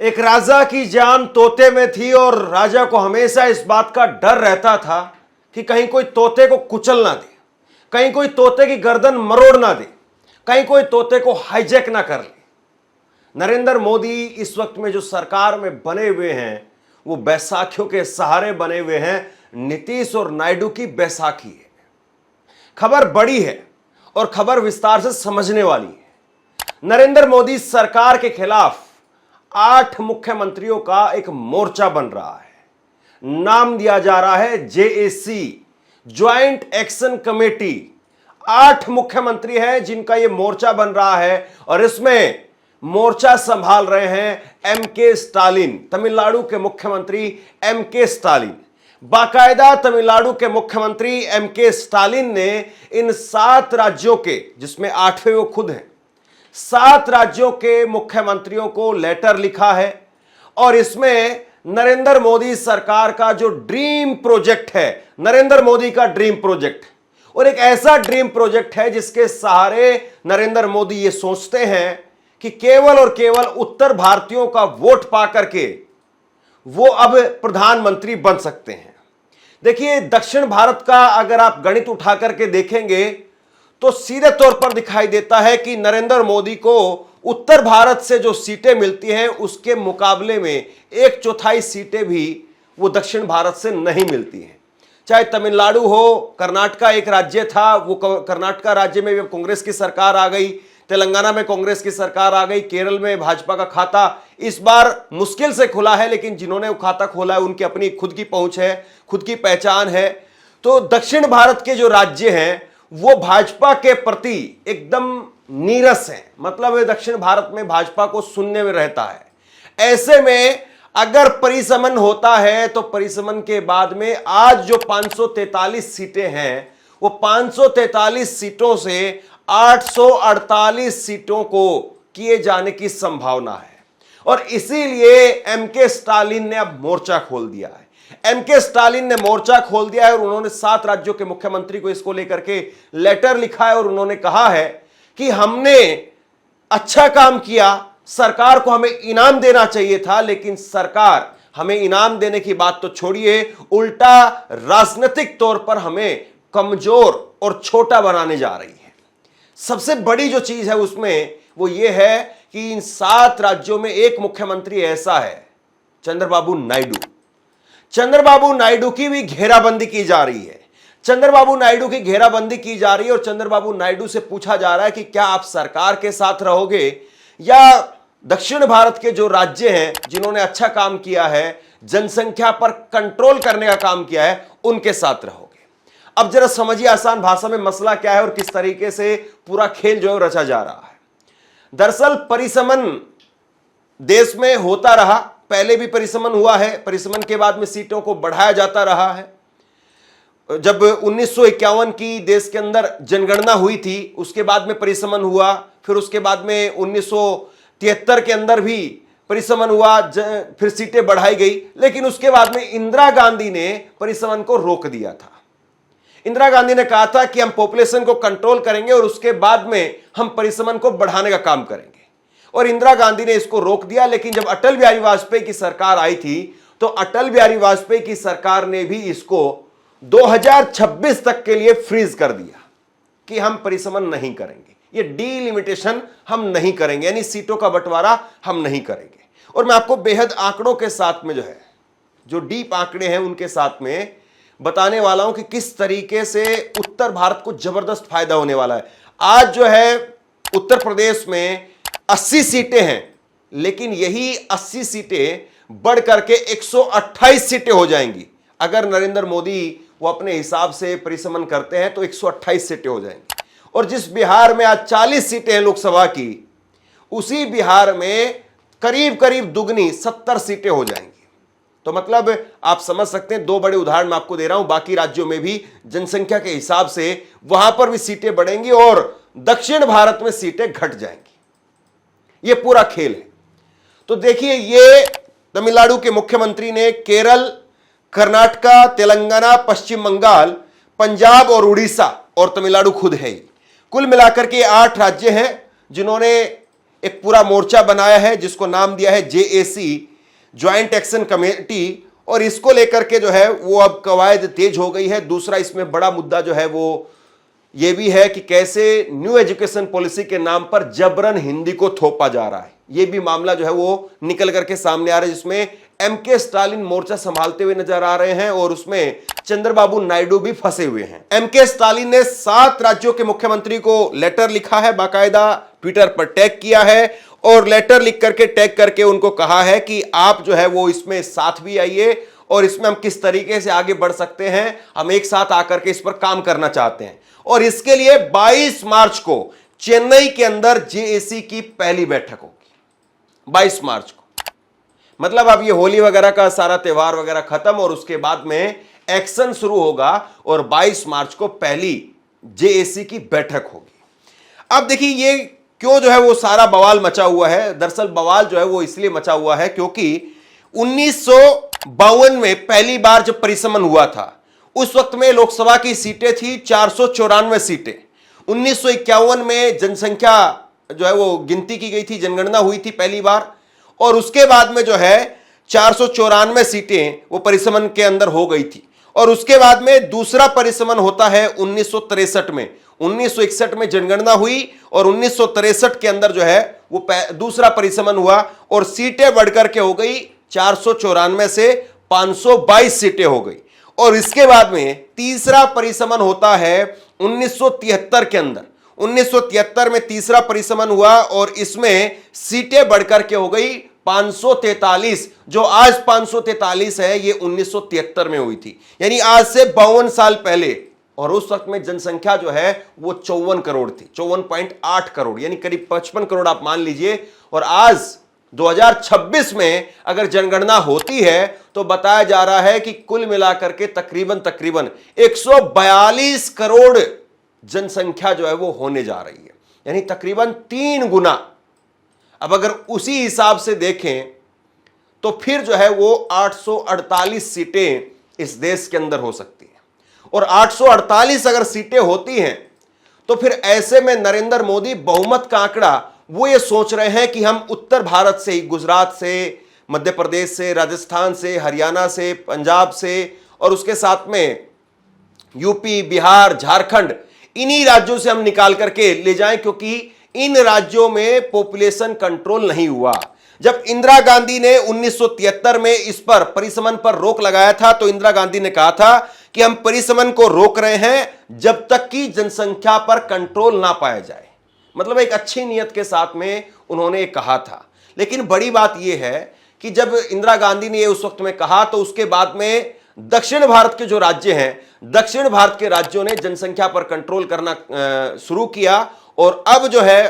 एक राजा की जान तोते में थी और राजा को हमेशा इस बात का डर रहता था कि कहीं कोई तोते को कुचल ना दे, कहीं कोई तोते की गर्दन मरोड़ ना दे, कहीं कोई तोते को हाईजैक ना कर ले। नरेंद्र मोदी इस वक्त में जो सरकार में बने हुए हैं वो बैसाखियों के सहारे बने हुए हैं। नीतीश और नायडू की बैसाखी है। खबर बड़ी है और खबर विस्तार से समझने वाली है। नरेंद्र मोदी सरकार के खिलाफ 8 मुख्यमंत्रियों का एक मोर्चा बन रहा है। नाम दिया जा रहा है जेएसी, ज्वाइंट एक्शन कमेटी। 8 मुख्यमंत्री हैं जिनका यह मोर्चा बन रहा है और इसमें मोर्चा संभाल रहे हैं एमके स्टालिन, तमिलनाडु के मुख्यमंत्री एमके स्टालिन। बाकायदा तमिलनाडु के मुख्यमंत्री एमके स्टालिन ने इन 7 राज्यों के, जिसमें 8वें वो खुद हैं, 7 राज्यों के मुख्यमंत्रियों को लेटर लिखा है और इसमें नरेंद्र मोदी सरकार का जो ड्रीम प्रोजेक्ट है, नरेंद्र मोदी का ड्रीम प्रोजेक्ट, और एक ऐसा ड्रीम प्रोजेक्ट है जिसके सहारे नरेंद्र मोदी ये सोचते हैं कि केवल और केवल उत्तर भारतीयों का वोट पा करके वो अब प्रधानमंत्री बन सकते हैं। देखिए, दक्षिण भारत का अगर आप गणित उठा करके देखेंगे तो सीधे तौर पर दिखाई देता है कि नरेंद्र मोदी को उत्तर भारत से जो सीटें मिलती हैं उसके मुकाबले में 1/4 सीटें भी वो दक्षिण भारत से नहीं मिलती हैं। चाहे तमिलनाडु हो, कर्नाटका एक राज्य था, वो कर्नाटका राज्य में भी कांग्रेस की सरकार आ गई, तेलंगाना में कांग्रेस की सरकार आ गई, केरल में भाजपा का खाता इस बार मुश्किल से खुला है, लेकिन जिन्होंने वो खाता खोला है उनकी अपनी खुद की पहुंच है, खुद की पहचान है। तो दक्षिण भारत के जो राज्य हैं वो भाजपा के प्रति एकदम नीरस हैं, मतलब दक्षिण भारत में भाजपा को सुनने में रहता है। ऐसे में अगर परिसमन होता है तो परिसमन के बाद में आज जो 543 सीटें हैं वो 543 सीटों से 848 सीटों को किए जाने की संभावना है और इसीलिए एमके स्टालिन ने अब मोर्चा खोल दिया है। एमके स्टालिन ने मोर्चा खोल दिया है और उन्होंने 7 राज्यों के मुख्यमंत्री को इसको लेकर के लेटर लिखा है और उन्होंने कहा है कि हमने अच्छा काम किया, सरकार को हमें इनाम देना चाहिए था, लेकिन सरकार हमें इनाम देने की बात तो छोड़िए, उल्टा राजनीतिक तौर पर हमें कमजोर और छोटा बनाने जा रही है। सबसे बड़ी जो चीज है उसमें वो ये है कि इन 7 राज्यों में एक मुख्यमंत्री ऐसा है, चंद्रबाबू नायडू। चंद्रबाबू नायडू की भी घेराबंदी की जा रही है। चंद्रबाबू नायडू की घेराबंदी की जा रही है और चंद्रबाबू नायडू से पूछा जा रहा है कि क्या आप सरकार के साथ रहोगे या दक्षिण भारत के जो राज्य हैं जिन्होंने अच्छा काम किया है, जनसंख्या पर कंट्रोल करने का काम किया है, उनके साथ रहोगे। अब जरा समझिए आसान भाषा में मसला क्या है और किस तरीके से पूरा खेल जो है रचा जा रहा है। दरअसल परिसमन देश में होता रहा, पहले भी परिसमन हुआ है, परिसमन के बाद में सीटों को बढ़ाया जाता रहा है। जब 1951 की देश के अंदर जनगणना हुई थी उसके बाद में परिसमन हुआ, फिर उसके बाद में 1973 के अंदर भी परिसमन हुआ, फिर सीटें बढ़ाई गई, लेकिन उसके बाद में इंदिरा गांधी ने परिसमन को रोक दिया था। इंदिरा गांधी ने कहा था कि हम पॉपुलेशन को कंट्रोल करेंगे और उसके बाद में हम परिसमन को बढ़ाने का काम करेंगे, और इंदिरा गांधी ने इसको रोक दिया। लेकिन जब अटल बिहारी वाजपेयी की सरकार आई थी तो अटल बिहारी वाजपेयी की सरकार ने भी इसको 2026 तक के लिए फ्रीज कर दिया कि हम परिसमन नहीं करेंगे, ये डीलिमिटेशन हम नहीं करेंगे, यानी सीटों का बंटवारा हम नहीं करेंगे। और मैं आपको बेहद आंकड़ों के साथ में जो है, जो डीप आंकड़े हैं उनके साथ में बताने वाला हूं कि किस तरीके से उत्तर भारत को जबरदस्त फायदा होने वाला है। आज जो है उत्तर प्रदेश में 80 सीटें हैं, लेकिन यही 80 सीटें बढ़ करके 128 सीटें हो जाएंगी। अगर नरेंद्र मोदी वो अपने हिसाब से परिसमन करते हैं तो 128 सीटें हो जाएंगी। और जिस बिहार में आज 40 सीटें हैं लोकसभा की, उसी बिहार में करीब करीब दुगनी 70 सीटें हो जाएंगी। तो मतलब आप समझ सकते हैं, 2 बड़े उदाहरण मैं आपको दे रहा हूं। बाकी राज्यों में भी जनसंख्या के हिसाब से वहां पर भी सीटें बढ़ेंगी और दक्षिण भारत में सीटें घट जाएंगी। यह पूरा खेल है। तो देखिए, ये तमिलनाडु के मुख्यमंत्री ने केरल, कर्नाटका, तेलंगाना, पश्चिम बंगाल, पंजाब और उड़ीसा, और तमिलनाडु खुद है ही, कुल मिलाकर के 8 राज्य हैं जिन्होंने एक पूरा मोर्चा बनाया है जिसको नाम दिया है जेएसी, ज्वाइंट एक्शन कमेटी, और इसको लेकर के जो है वो अब कवायद तेज हो गई है। दूसरा इसमें बड़ा मुद्दा जो है वो ये भी है कि कैसे न्यू एजुकेशन पॉलिसी के नाम पर जबरन हिंदी को थोपा जा रहा है। ये भी मामला जो है वो निकल करके सामने आ रहा है, जिसमें एमके स्टालिन मोर्चा संभालते हुए नजर आ रहे हैं और उसमें चंद्रबाबू नायडू भी फंसे हुए हैं। एमके स्टालिन ने 7 राज्यों के मुख्यमंत्री को लेटर लिखा है, बाकायदा ट्विटर पर टैग किया है और लेटर लिख करके टैग करके उनको कहा है कि आप जो है वो इसमें साथ भी आइए और इसमें हम किस तरीके से आगे बढ़ सकते हैं, हम एक साथ आकर के इस पर काम करना चाहते हैं। और इसके लिए 22 मार्च को चेन्नई के अंदर जेएसी की पहली बैठक होगी, 22 मार्च को। मतलब अब ये होली वगैरह का सारा त्योहार वगैरह खत्म और उसके बाद में एक्शन शुरू होगा और 22 मार्च को पहली जेएसी की बैठक होगी। अब देखिए ये क्यों जो है वो सारा बवाल मचा हुआ है। दरअसल बवाल जो है वो इसलिए मचा हुआ है क्योंकि 1952 में पहली बार जब परिसमन हुआ था उस वक्त में लोकसभा की सीटें थी 494 सीटें। 1951 में जनसंख्या जो है वो गिनती की गई थी, जनगणना हुई थी पहली बार, और उसके बाद में जो है 494 सीटें वो परिसमन के अंदर हो गई थी। और उसके बाद में दूसरा परिसमन होता है 1963 में। 1961 में जनगणना हुई और 1963 के अंदर जो है वो दूसरा परिसमन हुआ और सीटें बढ़कर के हो गई 494 से 522 सीटें हो गई। और इसके बाद में तीसरा परिसमन होता है 1973 के अंदर। 1973 में तीसरा परिसमन हुआ और इसमें सीटें बढ़कर के हो गई 543। जो आज 543 है ये 1973 में हुई थी, यानी आज से 52 साल पहले। और उस वक्त में जनसंख्या जो है वो 54 करोड़ थी, 54.8 करोड़, यानी करीब 55 करोड़ आप मान लीजिए। और आज 2026 में अगर जनगणना होती है तो बताया जा रहा है कि कुल मिलाकर के तकरीबन 142 करोड़ जनसंख्या जो है वो होने जा रही है, यानी तकरीबन 3 गुना। अब अगर उसी हिसाब से देखें तो फिर जो है वो 848 सीटें इस देश के अंदर हो सकती हैं। और 848 अगर सीटें होती हैं तो फिर ऐसे में नरेंद्र मोदी बहुमत का आंकड़ा वो ये सोच रहे हैं कि हम उत्तर भारत से ही, गुजरात से, मध्य प्रदेश से, राजस्थान से, हरियाणा से, पंजाब से और उसके साथ में यूपी, बिहार, झारखंड, इन्हीं राज्यों से हम निकाल करके ले जाएं, क्योंकि इन राज्यों में पॉपुलेशन कंट्रोल नहीं हुआ। जब इंदिरा गांधी ने 1973 में इस पर परिसमन पर रोक लगाया था तो इंदिरा गांधी ने कहा था कि हम परिसमन को रोक रहे हैं जब तक कि जनसंख्या पर कंट्रोल ना पाया जाए। मतलब एक अच्छी नियत के साथ में उन्होंने कहा था। लेकिन बड़ी बात यह है कि जब इंदिरा गांधी ने उस वक्त में कहा तो उसके बाद में दक्षिण भारत के जो राज्य हैं, दक्षिण भारत के राज्यों ने जनसंख्या पर कंट्रोल करना शुरू किया। और अब जो है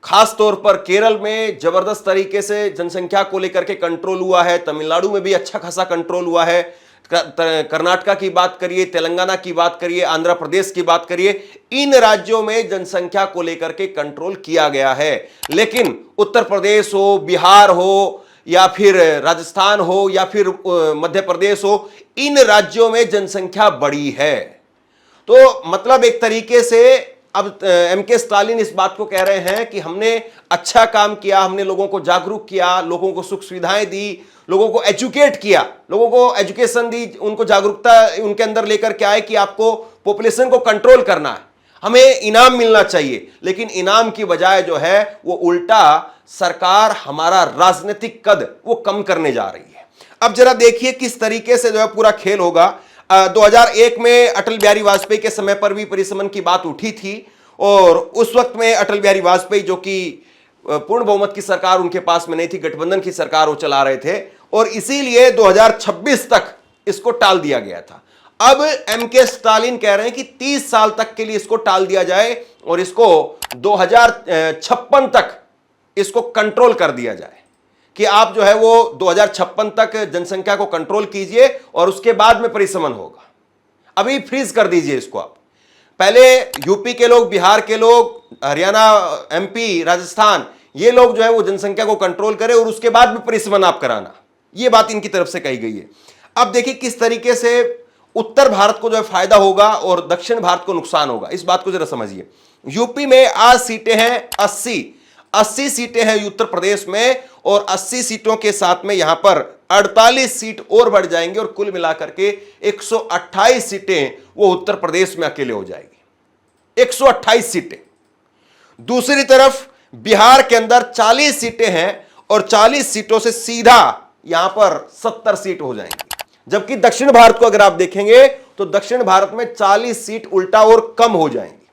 खास तौर पर केरल में जबरदस्त तरीके से जनसंख्या को लेकर के कंट्रोल हुआ है, तमिलनाडु में भी अच्छा खासा कंट्रोल हुआ है, कर्नाटका की बात करिए, तेलंगाना की बात करिए, आंध्र प्रदेश की बात करिए, इन राज्यों में जनसंख्या को लेकर के कंट्रोल किया गया है। लेकिन उत्तर प्रदेश हो, बिहार हो या फिर राजस्थान हो या फिर मध्य प्रदेश हो, इन राज्यों में जनसंख्या बढ़ी है। तो मतलब एक तरीके से अब एमके स्टालिन इस बात को कह रहे हैं कि हमने अच्छा काम किया, हमने लोगों को जागरूक किया, लोगों को सुख सुविधाएं दी, लोगों को एजुकेट किया, लोगों को एजुकेशन दी, उनको जागरूकता उनके अंदर लेकर के आए कि आपको पॉपुलेशन को कंट्रोल करना है, हमें इनाम मिलना चाहिए। लेकिन इनाम की बजाय जो है वो उल्टा सरकार हमारा राजनीतिक कद वो कम करने जा रही है। अब जरा देखिए किस तरीके से जो है पूरा खेल होगा। 2001 में अटल बिहारी वाजपेयी के समय पर भी परिसमन की बात उठी थी और उस वक्त में अटल बिहारी वाजपेयी, जो कि पूर्ण बहुमत की सरकार उनके पास में नहीं थी, गठबंधन की सरकार वो चला रहे थे और इसीलिए 2026 तक इसको टाल दिया गया था। अब एमके स्टालिन कह रहे हैं कि 30 साल तक के लिए इसको टाल दिया जाए और इसको 2056 तक इसको कंट्रोल कर दिया जाए कि आप जो है वो 2056 तक जनसंख्या को कंट्रोल कीजिए और उसके बाद में परिसमन होगा। अभी फ्रीज कर दीजिए इसको आप। पहले यूपी के लोग, बिहार के लोग, हरियाणा, एमपी, राजस्थान, ये लोग जो है वो जनसंख्या को कंट्रोल करें और उसके बाद में परिसमन आप कराना, ये बात इनकी तरफ से कही गई है। अब देखिए किस तरीके से उत्तर भारत को जो है फायदा होगा और दक्षिण भारत को नुकसान होगा, इस बात को जरा समझिए। यूपी में आज सीटें हैं 80। 80 सीटें हैं उत्तर प्रदेश में, और 80 सीटों के साथ में यहां पर 48 सीट और बढ़ जाएंगे, और कुल मिलाकर के 128 सीटें वो उत्तर प्रदेश में अकेले हो जाएगी। 128 सीटें। दूसरी तरफ बिहार के अंदर 40 सीटें हैं, और 40 सीटों से सीधा यहां पर 70 सीट हो जाएंगी। जबकि दक्षिण भारत को अगर आप देखेंगे तो दक्षिण भारत में 40 सीट उल्टा और कम हो जाएंगी।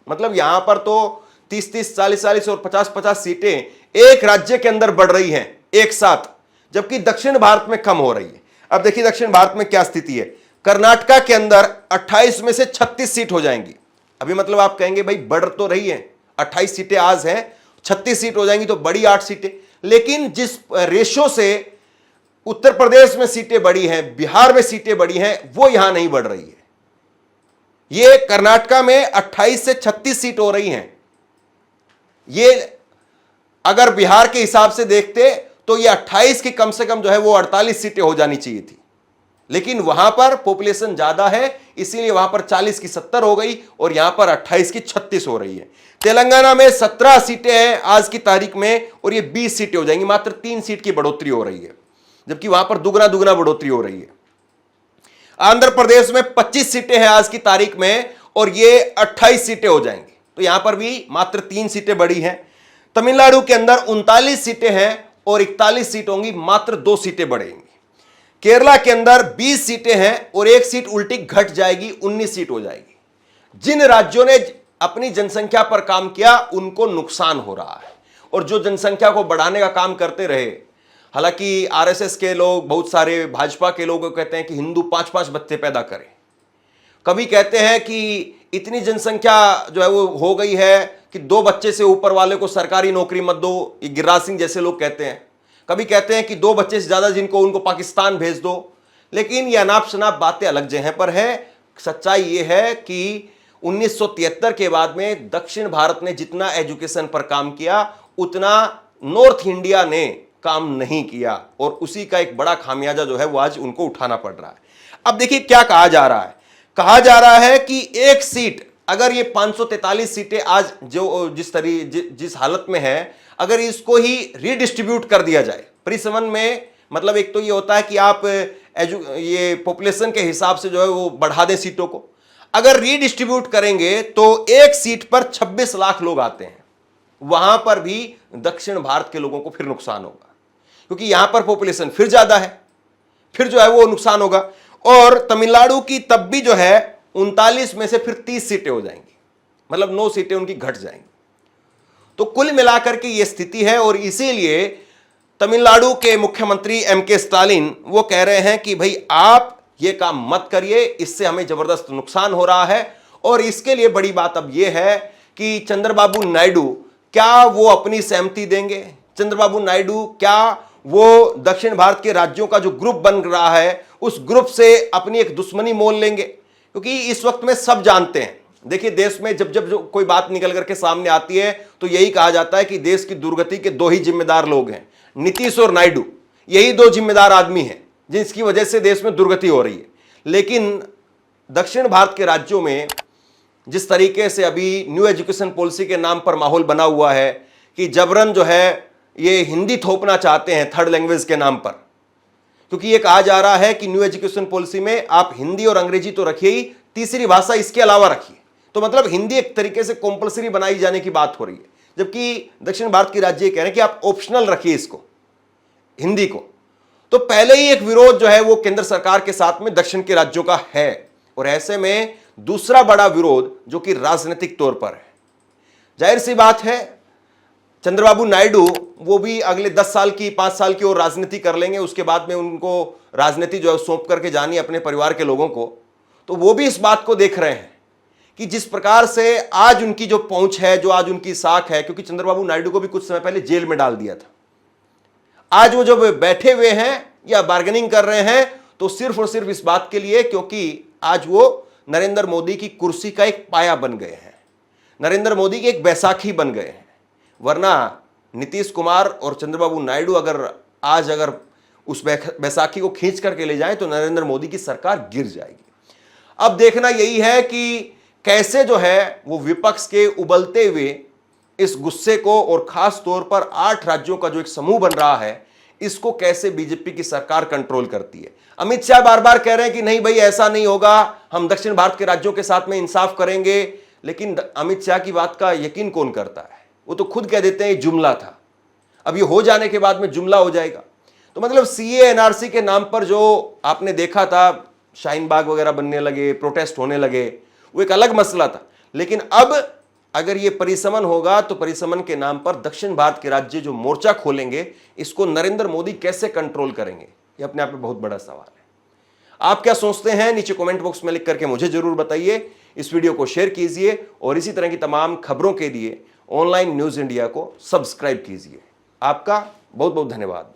मतलब यहां पर तो 30-30, 40-40 और 50-50 सीटें एक राज्य के अंदर बढ़ रही हैं एक साथ, जबकि दक्षिण भारत में कम हो रही है। अब देखिए दक्षिण भारत में क्या स्थिति है। कर्नाटका के अंदर 28 में से 36 सीट हो जाएंगी। अभी मतलब आप कहेंगे भाई बढ़ तो रही है, 28 सीटें आज हैं, 36 सीट हो जाएंगी तो बड़ी 8 सीटें। लेकिन जिस रेशो से उत्तर प्रदेश में सीटें बढ़ी हैं, बिहार में सीटें बढ़ी हैं, वो यहां नहीं बढ़ रही है। ये कर्नाटका में 28 से 36 सीट हो रही हैं। ये अगर बिहार के हिसाब से देखते तो ये 28 की कम से कम जो है वो 48 सीटें हो जानी चाहिए थी, लेकिन वहां पर पॉपुलेशन ज्यादा है, इसीलिए वहां पर 40 की 70 हो गई, और यहां पर 28 की 36 हो रही है। तेलंगाना में 17 सीटें हैं आज की तारीख में, और ये 20 सीटें हो जाएंगी। मात्र 3 सीट की बढ़ोतरी हो रही है, जबकि वहां पर दुगना दुगना बढ़ोतरी हो रही है। आंध्र प्रदेश में 25 सीटें हैं आज की तारीख में, और ये 28 सीटें हो जाएंगी, तो यहां पर भी मात्र 3 सीटें बढ़ी हैं। तमिलनाडु के अंदर 39 सीटें हैं, और 41 सीट होंगी, मात्र 2 सीटें बढ़ेंगी। केरला के अंदर 20 सीटें हैं, और 1 सीट उल्टी घट जाएगी, 19 सीट हो जाएगी। जिन राज्यों ने अपनी जनसंख्या पर काम किया उनको नुकसान हो रहा है, और जो जनसंख्या को बढ़ाने का काम करते रहे, हालांकि आरएसएस के लोग, बहुत सारे भाजपा के लोग कहते हैं कि हिंदू 5-5 बच्चे पैदा करें। कभी कहते हैं कि इतनी जनसंख्या जो है वो हो गई है कि 2 बच्चे से ऊपर वाले को सरकारी नौकरी मत दो, ये गिरिराज सिंह जैसे लोग कहते हैं। कभी कहते हैं कि 2 बच्चे से ज्यादा जिनको उनको पाकिस्तान भेज दो। लेकिन ये अनाप शनाप बातें अलग जगह पर है। सच्चाई ये है कि 1973 के बाद में दक्षिण भारत ने जितना एजुकेशन पर काम किया उतना नॉर्थ इंडिया ने काम नहीं किया, और उसी का एक बड़ा खामियाजा जो है वो आज उनको उठाना पड़ रहा है। अब देखिए क्या कहा जा रहा है। कहा जा रहा है कि एक सीट, अगर ये 543 सीटें आज जो जिस हालत में है, अगर इसको ही रीडिस्ट्रीब्यूट कर दिया जाए परिसमन में, मतलब एक तो ये होता है कि आप ये पॉपुलेशन के हिसाब से जो है वो बढ़ा दें सीटों को, अगर रीडिस्ट्रीब्यूट करेंगे तो एक सीट पर 26 लाख लोग आते हैं। वहां पर भी दक्षिण भारत के लोगों को फिर नुकसान होगा, क्योंकि यहां पर पॉपुलेशन फिर ज्यादा है, फिर जो है वो नुकसान होगा। और तमिलनाडु की तब भी जो है 39 में से फिर 30 सीटें हो जाएंगी, मतलब 9 सीटें उनकी घट जाएंगी। तो कुल मिलाकर के ये स्थिति है, और इसीलिए तमिलनाडु के मुख्यमंत्री एमके स्टालिन वो कह रहे हैं कि भाई आप ये काम मत करिए, इससे हमें जबरदस्त नुकसान हो रहा है। और इसके लिए बड़ी बात अब ये है कि चंद्रबाबू नायडू क्या वो अपनी सहमति देंगे? चंद्रबाबू नायडू क्या वो दक्षिण भारत के राज्यों का जो ग्रुप बन रहा है उस ग्रुप से अपनी एक दुश्मनी मोल लेंगे? क्योंकि इस वक्त में सब जानते हैं, देखिए देश में जब जब जो कोई बात निकल करके सामने आती है तो यही कहा जाता है कि देश की दुर्गति के 2 ही जिम्मेदार लोग हैं, नीतीश और नायडू। यही 2 जिम्मेदार आदमी हैं जिसकी वजह से देश में दुर्गति हो रही है। लेकिन दक्षिण भारत के राज्यों में जिस तरीके से अभी न्यू एजुकेशन पॉलिसी के नाम पर माहौल बना हुआ है कि जबरन जो है ये हिंदी थोपना चाहते हैं थर्ड लैंग्वेज के नाम पर, क्योंकि ये कहा जा रहा है कि न्यू एजुकेशन पॉलिसी में आप हिंदी और अंग्रेजी तो रखिए ही, तीसरी भाषा इसके अलावा रखिए। तो मतलब हिंदी एक तरीके से कंपलसरी बनाई जाने की बात हो रही है, जबकि दक्षिण भारत के राज्य कह रहे हैं कि आप ऑप्शनल रखिए इसको, हिंदी को। तो पहले ही एक विरोध जो है वो केंद्र सरकार के साथ में दक्षिण के राज्यों का है, और ऐसे में दूसरा बड़ा विरोध जो कि राजनीतिक तौर पर है। जाहिर सी बात है चंद्रबाबू नायडू वो भी अगले 10 साल की 5 साल की और राजनीति कर लेंगे, उसके बाद में उनको राजनीति जो है सौंप करके जानी अपने परिवार के लोगों को। तो वो भी इस बात को देख रहे हैं कि जिस प्रकार से आज उनकी जो पहुंच है, जो आज उनकी साख है, क्योंकि चंद्रबाबू नायडू को भी कुछ समय पहले जेल में डाल दिया था। आज वो जब बैठे हुए हैं या बार्गेनिंग कर रहे हैं तो सिर्फ और सिर्फ इस बात के लिए क्योंकि आज वो नरेंद्र मोदी की कुर्सी का एक पाया बन गए हैं, नरेंद्र मोदी की एक बैसाखी बन गए हैं। वरना नीतीश कुमार और चंद्रबाबू नायडू अगर उस बैसाखी को खींच करके ले जाएं तो नरेंद्र मोदी की सरकार गिर जाएगी। अब देखना यही है कि कैसे जो है वो विपक्ष के उबलते हुए इस गुस्से को और खास तौर पर 8 राज्यों का जो एक समूह बन रहा है, इसको कैसे बीजेपी की सरकार कंट्रोल करती है। अमित शाह बार बार कह रहे हैं कि नहीं भाई ऐसा नहीं होगा, हम दक्षिण भारत के राज्यों के साथ में इंसाफ करेंगे, लेकिन अमित शाह की बात का यकीन कौन करता है? वो तो खुद कह देते हैं ये जुमला था, अब ये हो जाने के बाद में जुमला हो जाएगा। तो मतलब सीए एनआरसी के नाम पर जो आपने देखा था, शाहीन बाग वगैरह बनने लगे, प्रोटेस्ट होने लगे, वो एक अलग मसला था। लेकिन अब अगर ये परिसमन होगा तो परिसमन के नाम पर दक्षिण भारत के राज्य जो मोर्चा खोलेंगे, इसको नरेंद्र मोदी कैसे कंट्रोल करेंगे, ये अपने आप में बहुत बड़ा सवाल है। आप क्या सोचते हैं? नीचे कमेंट बॉक्स में लिख करके मुझे जरूर बताइए। इस वीडियो को शेयर कीजिए और इसी तरह की तमाम खबरों के लिए ऑनलाइन न्यूज इंडिया को सब्सक्राइब कीजिए। आपका बहुत बहुत धन्यवाद।